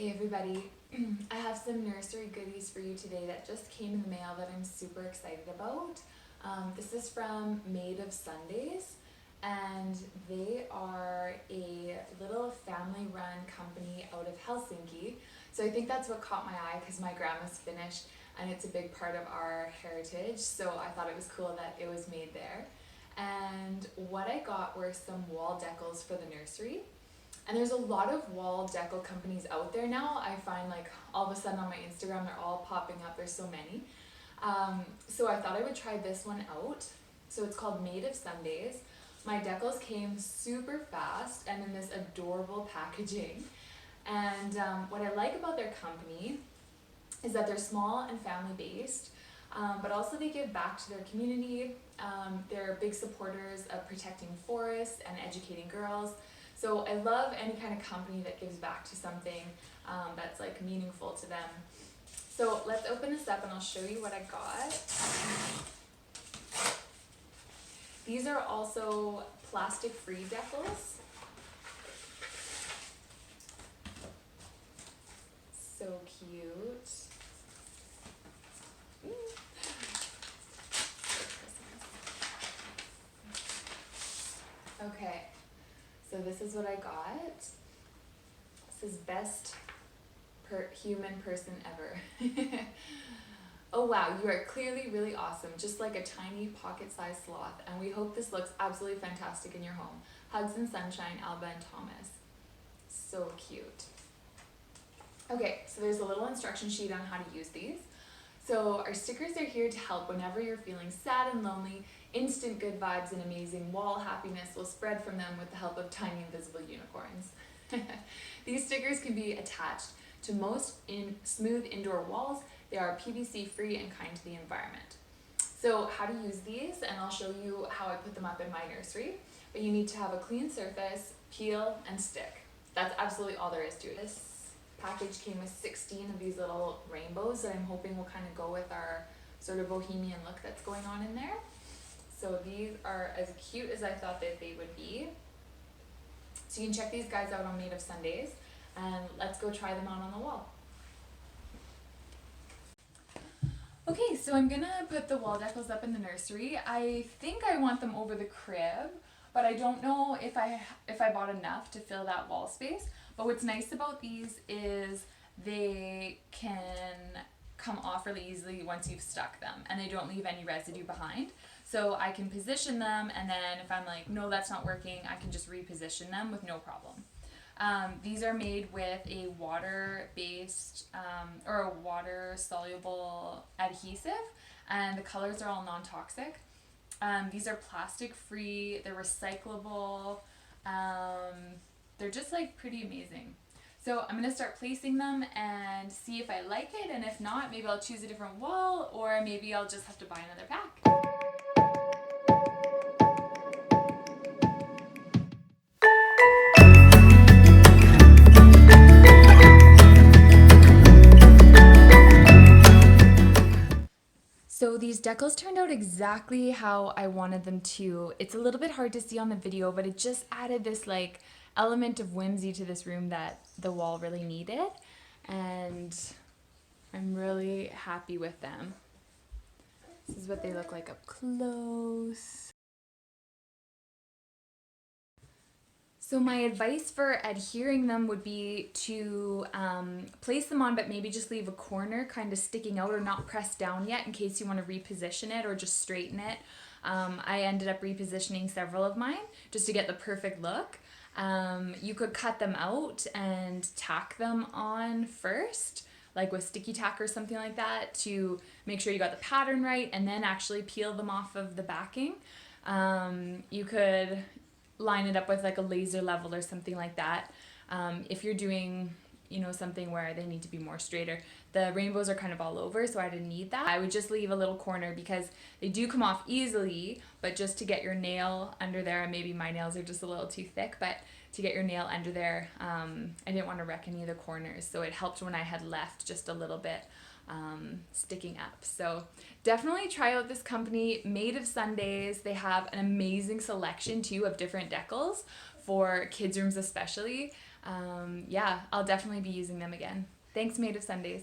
Hey everybody, I have some nursery goodies for you today that just came in the mail that I'm super excited about. This is from Made of Sundays, and they are a little family-run company out of Helsinki. So I think that's what caught my eye because my grandma's Finnish and it's a big part of our heritage, so I thought it was cool that it was made there. And what I got were some wall decals for the nursery. And there's a lot of wall decal companies out there now. I find like all of a sudden on my Instagram they're all popping up, there's so many. So I thought I would try this one out. So it's called Made of Sundays. My decals came super fast and in this adorable packaging. And what I like about their company is that they're small and family based, but also they give back to their community. They're big supporters of protecting forests and educating girls. So I love any kind of company that gives back to something that's like meaningful to them. So let's open this up and I'll show you what I got. These are also plastic-free decals. So cute. Okay. So this is what I got. This is best human person ever. Oh wow, you are clearly really awesome, just like a tiny pocket-sized sloth, and we hope this looks absolutely fantastic in your home. Hugs and sunshine, Alba and Thomas. So cute. Okay, so there's a little instruction sheet on how to use these. So our stickers are here to help whenever you're feeling sad and lonely. Instant good vibes and amazing wall happiness will spread from them with the help of tiny invisible unicorns. These stickers can be attached to most smooth indoor walls. They are PVC free and kind to the environment. So how to use these, and I'll show you how I put them up in my nursery. But you need to have a clean surface, peel, and stick. That's absolutely all there is to it. This package came with 16 of these little rainbows that I'm hoping will kind of go with our sort of bohemian look that's going on in there. So these are as cute as I thought that they would be. So you can check these guys out on Made of Sundays, and let's go try them out on the wall. Okay, so I'm gonna put the wall decals up in the nursery. I think I want them over the crib, but I don't know if I bought enough to fill that wall space. But what's nice about these is they can come off really easily once you've stuck them, and they don't leave any residue behind. So I can position them, and then if I'm like, no, that's not working, I can just reposition them with no problem. These are made with a water-based or a water-soluble adhesive, and the colors are all non-toxic. These are plastic-free, they're recyclable, they're just like pretty amazing. So I'm gonna start placing them and see if I like it, and if not, maybe I'll choose a different wall, or maybe I'll just have to buy another pack. So these decals turned out exactly how I wanted them to. It's a little bit hard to see on the video, but it just added this like element of whimsy to this room that the wall really needed. And I'm really happy with them. This is what they look like up close. So my advice for adhering them would be to place them on, but maybe just leave a corner kind of sticking out or not pressed down yet in case you want to reposition it or just straighten it. I ended up repositioning several of mine just to get the perfect look. You could cut them out and tack them on first, like with sticky tack or something like that, to make sure you got the pattern right, and then actually peel them off of the backing. You could line it up with like a laser level or something like that. If you're doing, something where they need to be more straighter. The rainbows are kind of all over, so I didn't need that. I would just leave a little corner because they do come off easily, but just to get your nail under there, and maybe my nails are just a little too thick, but to get your nail under there, I didn't want to wreck any of the corners, so it helped when I had left just a little bit sticking up. So definitely try out this company, Made of Sundays. They have an amazing selection too of different decals for kids' rooms especially. Yeah, I'll definitely be using them again. Thanks, Made of Sundays.